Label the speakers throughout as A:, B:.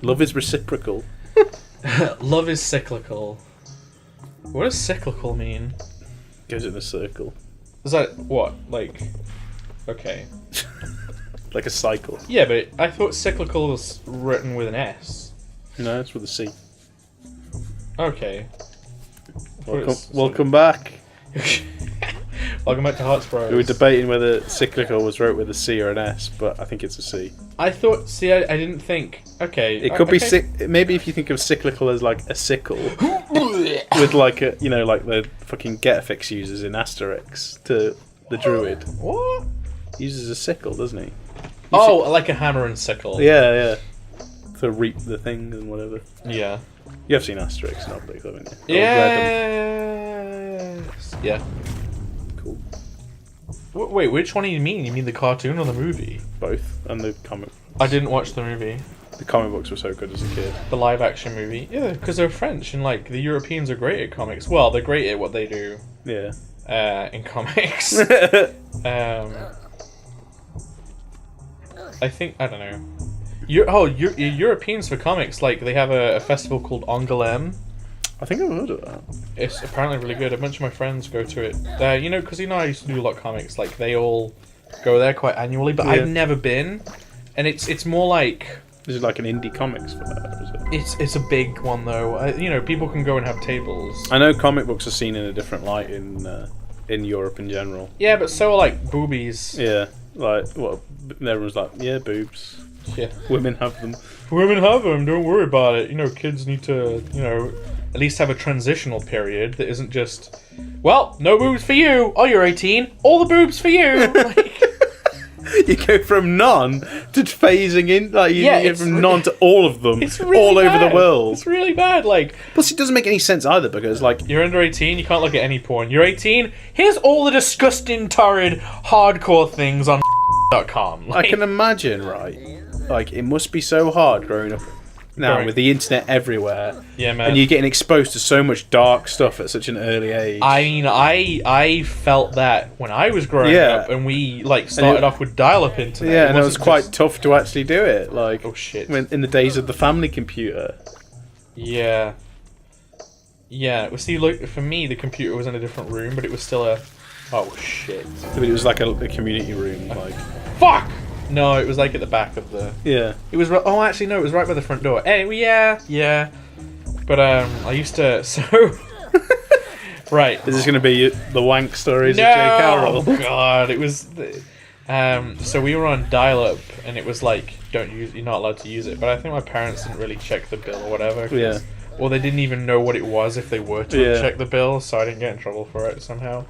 A: Love is reciprocal.
B: Love is cyclical. What does cyclical mean?
A: Goes in a circle.
B: Is that what? Like, okay.
A: Like a cycle.
B: Yeah, but I thought cyclical was written with an S.
A: No, it's with a C.
B: Okay.
A: Welcome back.
B: Welcome back to Hearts Bros.
A: We were debating whether cyclical was wrote with a C or an S, but I think it's a C.
B: I thought. See, I didn't think. Okay.
A: It could be maybe if you think of cyclical as like a sickle, with like a like the fucking Getafix uses in Asterix to the druid.
B: What?
A: He uses a sickle, doesn't he?
B: Like a hammer and sickle.
A: Yeah. To reap the things and whatever.
B: Yeah.
A: You have seen Asterix and Obelix, haven't you?
B: Yeah.
A: Cool.
B: Wait, which one do you mean? You mean the cartoon or the movie?
A: Both. And the comic.
B: I didn't watch the movie.
A: The comic books were so good as a kid.
B: The live action movie? Yeah, because they're French and like the Europeans are great at comics. Well, they're great at what they do.
A: Yeah.
B: In comics. I think, I don't know. Europeans for comics, like they have a festival called Angoulême.
A: I think I've heard of that.
B: It's apparently really good. A bunch of my friends go to it. Because I used to do a lot of comics. Like they all go there quite annually, but I've never been. And it's more like.
A: Is it like an indie comics for that? Or is it?
B: It's a big one though. People can go and have tables.
A: I know comic books are seen in a different light in Europe in general.
B: Yeah, but so are like boobies.
A: Yeah, like everyone's like, yeah, boobs.
B: Yeah,
A: women have them.
B: Women have them. Don't worry about it. Kids need to at least have a transitional period that isn't just, well, no boobs for you. Oh, you're 18. All the boobs for you.
A: You go from none to phasing in, like you go from none to all of them,
B: really
A: all
B: bad.
A: over the world.
B: It's really bad.
A: Plus, it doesn't make any sense either because,
B: you're under 18, you can't look at any porn. You're 18. Here's all the disgusting, torrid, hardcore things on .com.
A: I can imagine, right? It must be so hard growing up now with the internet everywhere. Yeah, man. And you're getting exposed to so much dark stuff at such an early age.
B: I mean, I felt that when I was growing up, and we started off with dial-up internet.
A: Yeah, and it was quite tough to actually do it.
B: Oh shit!
A: In the days of the family computer.
B: Yeah. Yeah. Well, see, for me, the computer was in a different room, but it was still a. Oh shit!
A: But it was like a community room,
B: Fuck. No, it was at the back of the.
A: Yeah.
B: It was. Oh, actually, no. It was right by the front door. Anyway, yeah. But I used to. So. Right.
A: Is this going to be the wank stories of J. Carroll?
B: Oh god, it was. So we were on dial-up, and it was you're not allowed to use it. But I think my parents didn't really check the bill or whatever.
A: Yeah.
B: Or they didn't even know what it was if they were to check the bill, so I didn't get in trouble for it somehow.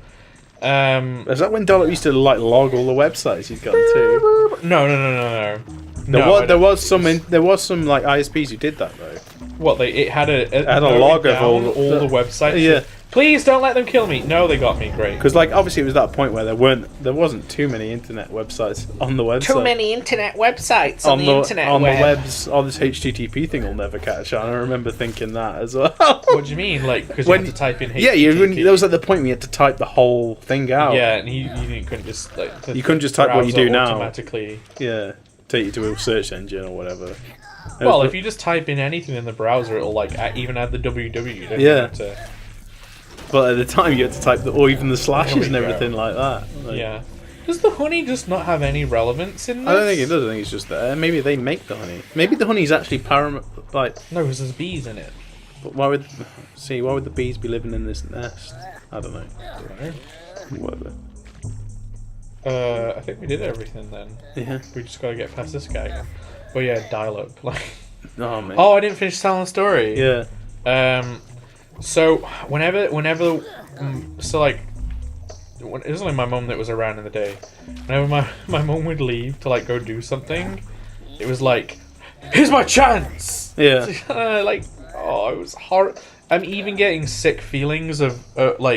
A: Is that when dial-up used to log all the websites you'd gone to?
B: No.
A: There was some ISPs who did that though.
B: What it had a
A: log of all
B: the websites.
A: Yeah.
B: Please don't let them kill me. No, they got me. Great.
A: Because obviously it was that point where there wasn't too many internet websites on the website.
B: Too many internet websites on the internet
A: on
B: web.
A: The webs. Oh, this HTTP thing will never catch on. I remember thinking that as well.
B: What do you mean? Because you had to type in HTTP?
A: Yeah, there was at the point where you had to type the whole thing out.
B: Yeah, and you couldn't just
A: you couldn't just type what you do now
B: automatically.
A: Yeah, take you to a search engine or whatever.
B: Well, if you just type in anything in the browser, it'll even add the www. You don't have to.
A: But at the time, you had to type or even the slashes and everything like that.
B: Yeah. Does the honey just not have any relevance in this?
A: I don't think it does. I think it's just there. Maybe they make the honey. Maybe the honey's actually
B: No, because there's bees in it.
A: But why would the bees be living in this nest? I don't know. Whatever.
B: I think we did everything then.
A: Yeah.
B: We just gotta get past this guy again. Oh yeah, dial-up.
A: Oh man.
B: Oh, I didn't finish telling the story.
A: Yeah.
B: So whenever it was only my mum that was around in the day. Whenever my mum would leave to go do something, it was here's my chance.
A: Yeah.
B: It was hard. I'm even getting sick feelings of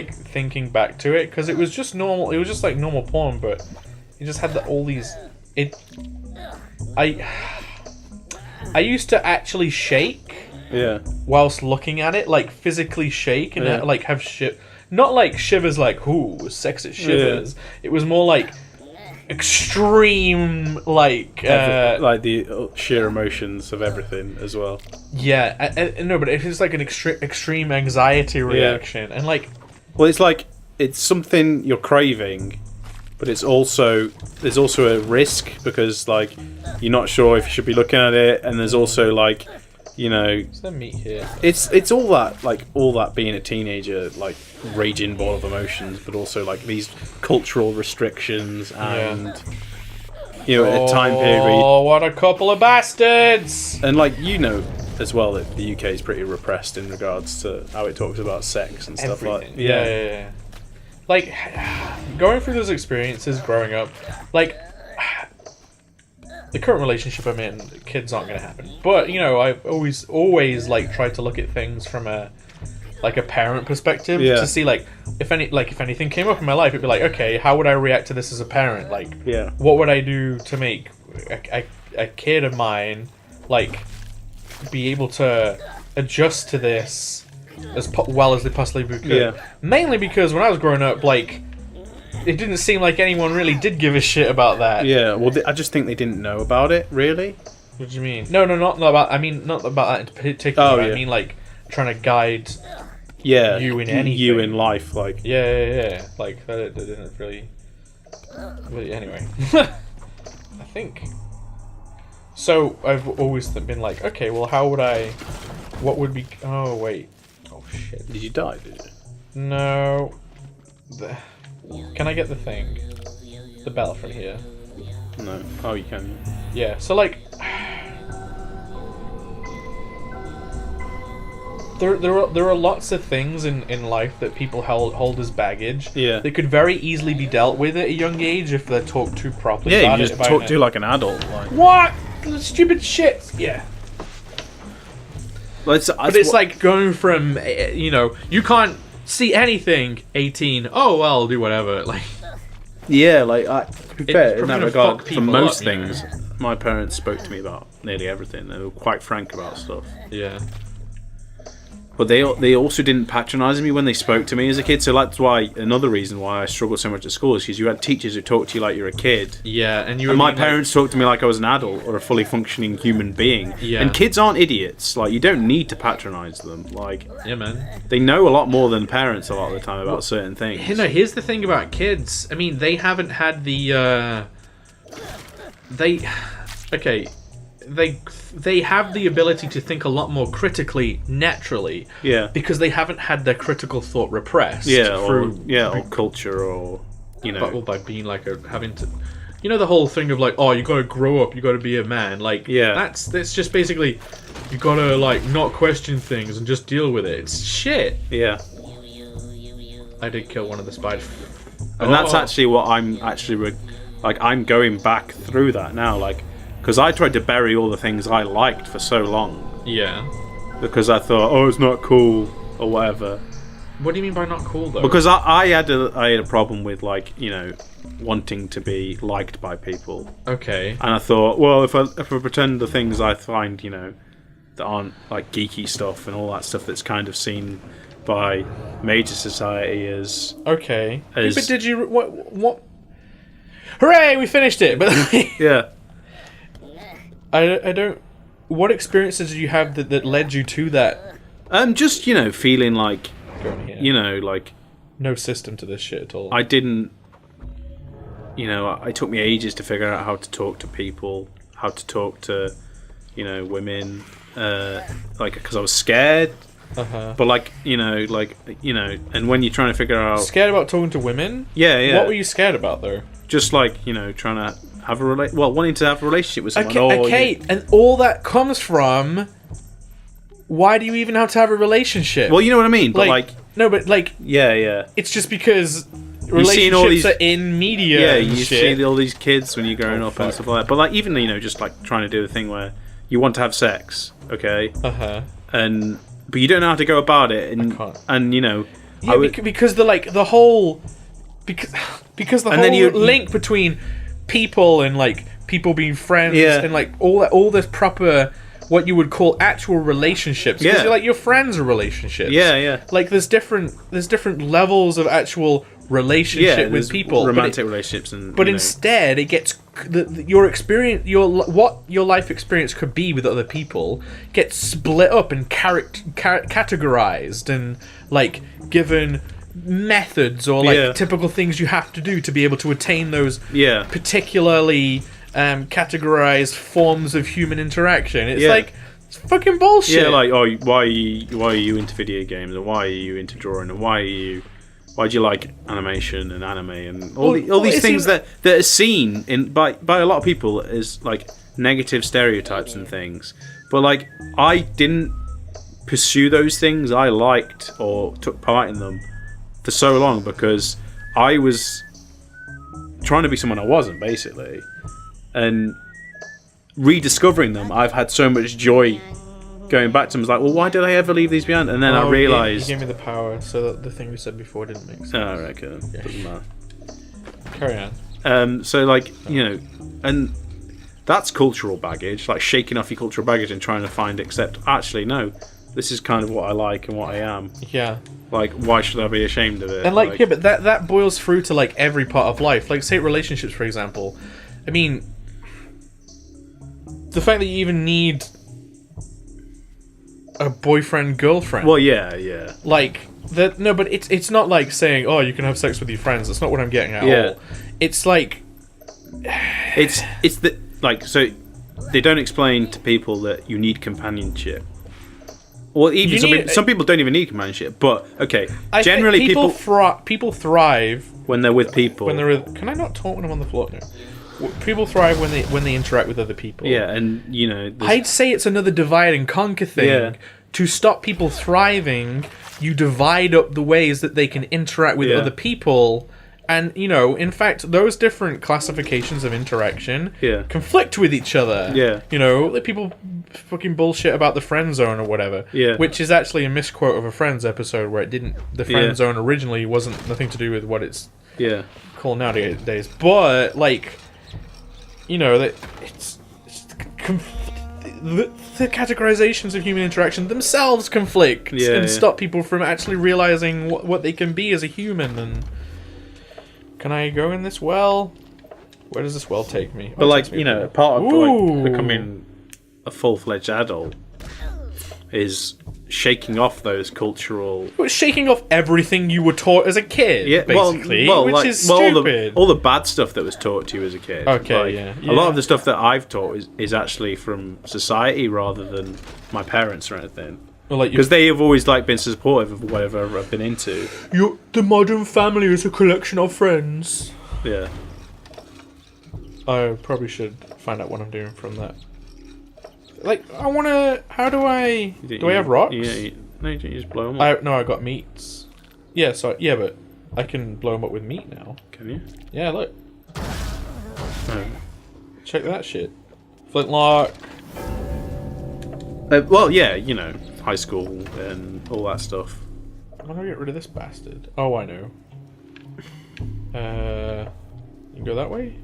B: thinking back to it because it was just normal. It was just normal porn, but it just had all these. I used to actually shake.
A: Yeah.
B: Whilst looking at it, physically shake and have shit. Not shivers ooh, sex it shivers. Yeah. It was more extreme, like
A: the sheer emotions of everything as well.
B: Yeah, no, but it's like an extreme anxiety reaction, and like,
A: well, it's like it's something you're craving, but there's also a risk because like you're not sure if you should be looking at it, and there's also like, you know,
B: is there meat here?
A: It's all that being a teenager, like raging ball of emotions, but also like these cultural restrictions and you know, a time period.
B: Oh, what a couple of bastards!
A: And like, you know as well that the UK is pretty repressed in regards to how it talks about sex and stuff.
B: Everything.
A: Like
B: Yeah. Like, going through those experiences growing up, like, the current relationship I'm in, kids aren't going to happen. But, you know, I've always, like, tried to look at things from a parent perspective to see, like, if anything came up in my life, it'd be like, okay, how would I react to this as a parent? Like, what would I do to make a kid of mine, like, be able to adjust to this as well as they possibly could?
A: Yeah.
B: Mainly because when I was growing up, like, it didn't seem like anyone really did give a shit about that.
A: Yeah, well, I just think they didn't know about it, really.
B: What do you mean? No, not about. I mean, not about that in particular.
A: Oh, yeah.
B: I mean, like, trying to guide.
A: Yeah,
B: you in anything.
A: You in life, like.
B: Yeah. Like that didn't really. Anyway, I think. So I've always been like, okay, well, how would I? What would be? Oh wait. Oh shit.
A: Did you die? Did you?
B: No. Can I get the thing? The bell from here?
A: No. Oh, you can.
B: Yeah. So like. There are lots of things in life that people hold as baggage.
A: Yeah.
B: They could very easily be dealt with at a young age if they're talked to properly.
A: Yeah, you just talk to like an adult. Like.
B: What? Stupid shit. Yeah.
A: Well,
B: but it's like going from, you know, you can't see anything, 18, oh, well, I'll do whatever. Like.
A: Yeah, like, to be fair, in that regard, for most
B: up,
A: things, my parents spoke to me about nearly everything. They were quite frank about stuff.
B: Yeah.
A: But they also didn't patronise me when they spoke to me as a kid, so that's why another reason why I struggled so much at school is because you had teachers who talked to you like you're a kid.
B: Yeah, and
A: my parents talked to me like I was an adult or a fully functioning human being.
B: Yeah.
A: And kids aren't idiots. Like, you don't need to patronise them. Like,
B: yeah, man.
A: They know a lot more than parents a lot of the time about certain things.
B: You know, here's the thing about kids. I mean, they haven't had the They have the ability to think a lot more critically, naturally.
A: Yeah.
B: Because they haven't had their critical thought repressed.
A: Yeah, or culture, or, you know.
B: By being like having to, you know, the whole thing of like, oh, you got to grow up, you got to be a man. Like, that's just basically, you got to like not question things and just deal with it. It's shit.
A: Yeah.
B: I did kill one of the spiders.
A: And that's actually what I'm actually I'm going back through that now, like. Because I tried to bury all the things I liked for so long.
B: Yeah.
A: Because I thought, oh, it's not cool, or whatever.
B: What do you mean by not cool, though?
A: Because I had a problem with, like, you know, wanting to be liked by people.
B: Okay.
A: And I thought, well, if I pretend the things I find, you know, that aren't, like, geeky stuff and all that stuff that's kind of seen by major society as...
B: Okay. But did you... What? Hooray, we finished it! But
A: yeah.
B: I don't... What experiences did you have that led you to that?
A: Just, you know, feeling like... You know, like...
B: No system to this shit at all.
A: I didn't... You know, it took me ages to figure out how to talk to people, how to talk to, you know, women, like, because I was scared.
B: Uh-huh.
A: But, like, you know, and when you're trying to figure out...
B: Scared about talking to women?
A: Yeah.
B: What were you scared about, though?
A: Just, like, you know, trying to... wanting to have a relationship with someone.
B: Okay, and all that comes from, why do you even have to have a relationship?
A: Well, you know what I mean, but
B: no, but like,
A: yeah,
B: it's just because relationships are in media.
A: Yeah, you see all these kids when you're growing up and stuff like that. But like, even, you know, just like trying to do the thing where you want to have sex, okay, but you don't know how to go about it, and you know,
B: because the whole link between people and like people being friends and like all this proper what you would call actual relationships, because like your friends are relationships.
A: Yeah.
B: Like there's different levels of actual relationship with
A: there's
B: people,
A: romantic relationships, and
B: but instead it gets your experience, what your life experience could be with other people gets split up and categorized and like given methods or like typical things you have to do to be able to attain those particularly categorized forms of human interaction. It's like, it's fucking bullshit.
A: Yeah, like, oh, why are you into video games, or why are you into drawing, and why do you like animation and anime and all these things that are seen by a lot of people as like negative stereotypes and things. But like, I didn't pursue those things. I liked or took part in them for so long because I was trying to be someone I wasn't, basically. And rediscovering them, I've had so much joy going back to them. It's like, well, why did I ever leave these behind? And then I realised...
B: You gave me the power, so that the thing you said before didn't make sense.
A: Oh, right, okay. Doesn't matter.
B: Carry
A: on. So, like, you know, and that's cultural baggage, like shaking off your cultural baggage and trying to find, except, actually, no, this is kind of what I like and what I am.
B: Yeah.
A: Like, why should I be ashamed of it?
B: And, like, yeah, but that boils through to, like, every part of life. Like, say relationships, for example. I mean... The fact that you even need a boyfriend-girlfriend.
A: Well, yeah.
B: Like, that. No, but it's not like saying, oh, you can have sex with your friends. That's not what I'm getting at all. It's like...
A: It's the... Like, so, they don't explain to people that you need companionship. Well, even some people don't even need companionship, but, okay, generally people
B: thrive...
A: When they're with people.
B: When they're with... Can I not talk when I'm on the floor? No. People thrive when they interact with other people.
A: Yeah, and you know,
B: I'd say it's another divide and conquer thing.
A: Yeah.
B: To stop people thriving, you divide up the ways that they can interact with other people, and you know, in fact, those different classifications of interaction conflict with each other.
A: Yeah,
B: you know, like people fucking bullshit about the friend zone or whatever.
A: Yeah,
B: which is actually a misquote of a Friends episode where it didn't. The friend zone originally wasn't nothing to do with what it's called nowadays, but like. You know, that the categorizations of human interaction themselves conflict and stop people from actually realizing what they can be as a human. And can I go in this well? Where does this well take me?
A: But like, you know, part of like becoming a full-fledged adult is shaking off those cultural...
B: Shaking off everything you were taught as a kid, basically, which is stupid.
A: All the bad stuff that was taught to you as a kid.
B: Okay,
A: like, a lot of the stuff that I've taught is actually from society rather than my parents or anything. Because they have always like been supportive of whatever I've been into.
B: The modern family is a collection of friends.
A: Yeah.
B: I probably should find out what I'm doing from that. Like, I want to... How do I... Do I have rocks?
A: Yeah, no, you just blow them up.
B: No, I got meats. Yeah, but I can blow them up with meat now.
A: Can you?
B: Yeah, look.
A: Oh.
B: Check that shit. Flintlock.
A: Well, yeah, you know, high school and all that stuff.
B: I'm gonna get rid of this bastard. Oh, I know. You can go that way?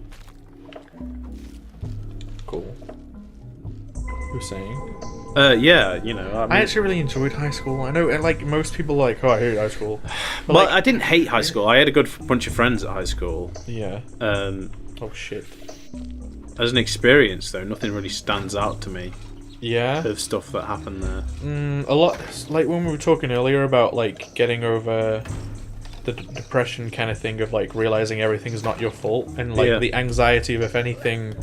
B: Cool. You're saying?
A: Yeah, you know.
B: I actually really enjoyed high school. I know, like, most people like, oh, I hate high school.
A: But well, like, I didn't hate high school. I had a good bunch of friends at high school.
B: Yeah.
A: Oh,
B: shit.
A: As an experience, though, nothing really stands out to me.
B: Yeah?
A: Of stuff that happened there.
B: A lot, like, when we were talking earlier about, like, getting over the depression kind of thing of, like, realizing everything's not your fault. And, like, the anxiety of if anything...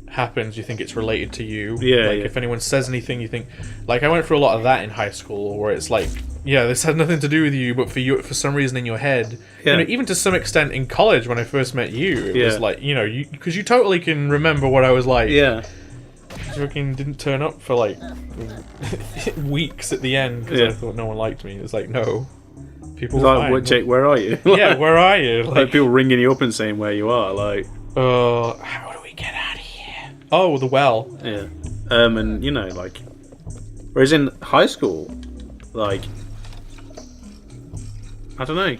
B: happens, you think it's related to you. If anyone says anything, you think... Like, I went through a lot of that in high school, where it's like, this had nothing to do with you, but for some reason in your head... You know, even to some extent in college, when I first met you, it was like, you know, because you totally can remember what I was like.
A: Yeah.
B: I fucking didn't turn up for, like, weeks at the end, because I thought no one liked me. It was like, no. People were fine.
A: Jake, where are you?
B: Yeah, where are you?
A: Like, people ringing you up and saying where you are, like...
B: how do we get out of here? Oh, the well.
A: Yeah. And, you know, like... Whereas in high school, like... I don't know.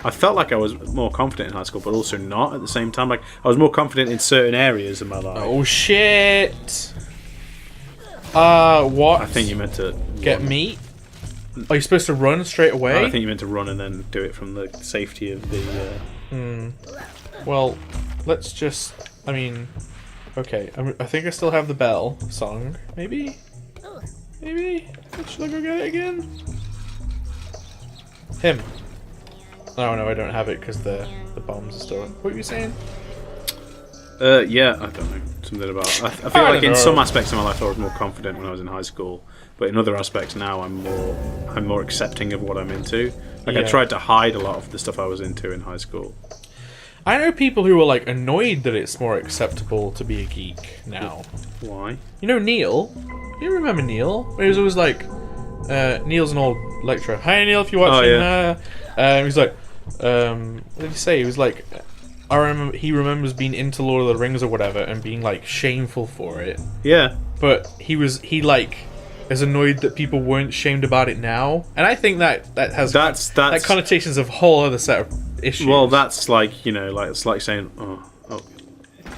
A: I felt like I was more confident in high school, but also not at the same time. Like, I was more confident in certain areas of my life.
B: Oh, shit! What?
A: I think you meant to...
B: Get meat? Are you supposed to run straight away?
A: I think you meant to run and then do it from the safety of the...
B: Well, let's just... I mean... Okay, I think I still have the bell song. Maybe? Maybe? Should I go get it again? Him. Oh no, I don't have it because the bombs are still... What were you saying?
A: Yeah, I don't know. Something about... I feel like in some aspects of my life I was more confident when I was in high school, but in other aspects now I'm more accepting of what I'm into. Like, I tried to hide a lot of the stuff I was into in high school.
B: I know people who are like annoyed that it's more acceptable to be a geek now.
A: Why?
B: You know Neil? You remember Neil? He was always like... Neil's an old lecturer. Hi Neil, if you're watching. He's like... what did he say? He was like... I remember he remembers being into Lord of the Rings or whatever and being like shameful for it.
A: Yeah.
B: But he is annoyed that people weren't shamed about it now. And I think that has that connotations of a whole other set of issues.
A: Well, that's like, you know, like it's like saying, oh,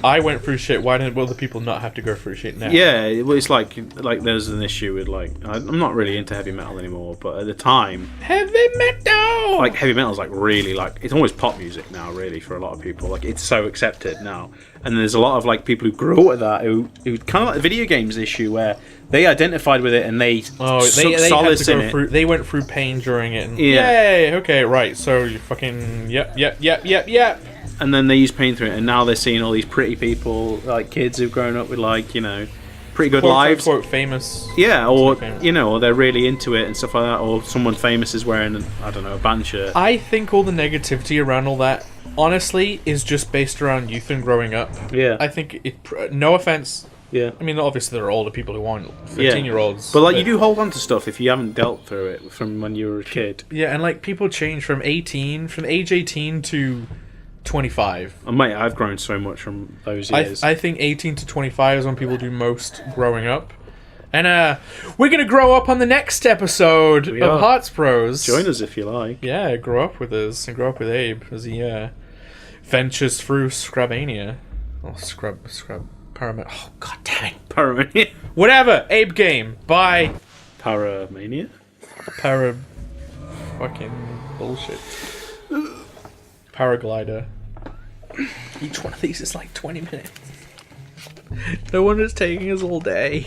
B: I went through shit. Why didn't other people not have to go through shit now?
A: Yeah, well, it's like there's an issue with like I'm not really into heavy metal anymore, but at the time,
B: heavy metal,
A: like heavy metal's like really like it's almost pop music now, really for a lot of people. Like it's so accepted now, and there's a lot of like people who grew up with that who kind of like the video games issue where they identified with it and they solace in it.
B: They went through pain during it. And, yay! Okay, right. So you fucking yep.
A: And then they use pain through it, and now they're seeing all these pretty people, like kids who've grown up with, like, you know, pretty good lives.
B: Quote famous.
A: Yeah, or, you know, or they're really into it and stuff like that, or someone famous is wearing, I don't know, a band shirt.
B: I think all the negativity around all that, honestly, is just based around youth and growing up.
A: Yeah.
B: I think, no offense.
A: Yeah.
B: I mean, obviously there are older people who want 15-year-olds.
A: But, like, you do hold on to stuff if you haven't dealt through it from when you were a kid.
B: Yeah, and, like, people change from age 18 to... 25.
A: Oh, mate, I've grown so much from those years.
B: I think 18 to 25 is when people do most growing up. And we're going to grow up on the next episode of Hearts Bros.
A: Join us if you like.
B: Yeah, grow up with us and grow up with Abe as he ventures through Scrabania. Oh, Scrub, Paramania. Oh, god damn it.
A: Paramania.
B: Whatever, Abe game. Bye.
A: Paramania?
B: Fucking bullshit. Paraglider. Each one of these is like 20 minutes. No wonder it's taking us all day.